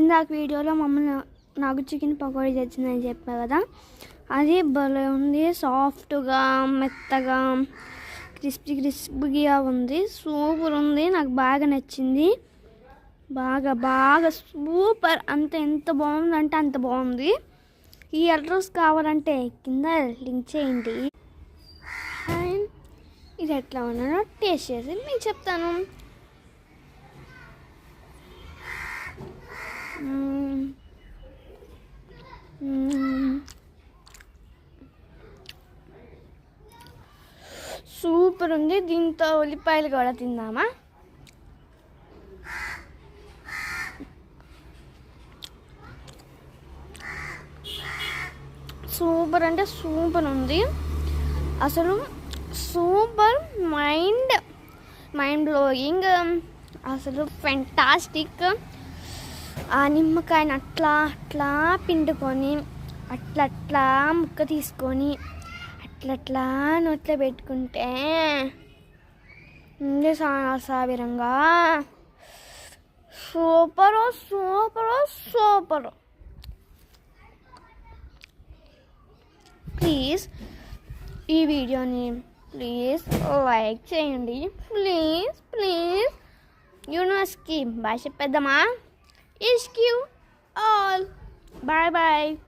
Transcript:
ఇందాక వీడియోలో మమ్మల్ని నాకు చికెన్ పకోడీ తెచ్చిందని చెప్పా కదా, అది భలే ఉంది. సాఫ్ట్గా మెత్తగా క్రిస్పీగా ఉంది. సూపర్ ఉంది. నాకు బాగా నచ్చింది. బాగా సూపర్. ఎంత బాగుందంటే అంత బాగుంది. ఈ అడ్రస్ కావాలంటే కింద లింక్ చేయండి. అండ్ ఇది ఎట్లా ఉన్నానో టేస్ట్ చేసి మీకు చెప్తాను. సూపర్ ఉంది. దీంతో ఉల్లిపాయలు కూడా తిందామా? సూపర్ అంటే సూపర్ ఉంది. అసలు సూపర్ మైండ్ బ్లోయింగ్. అసలు ఫెంటాస్టిక్. ఆ నిమ్మకాయని అట్లా పిండుకొని అట్లా ముక్క తీసుకొని అట్లా నోట్లో పెట్టుకుంటే సావిరంగా సూపర్. ప్లీజ్ ఈ వీడియోని లైక్ చేయండి. ప్లీజ్ యూనివర్స్కి బాయ్ చెప్పేద్దామా? ఇష్క్ యూ ఆల్. బాయ్.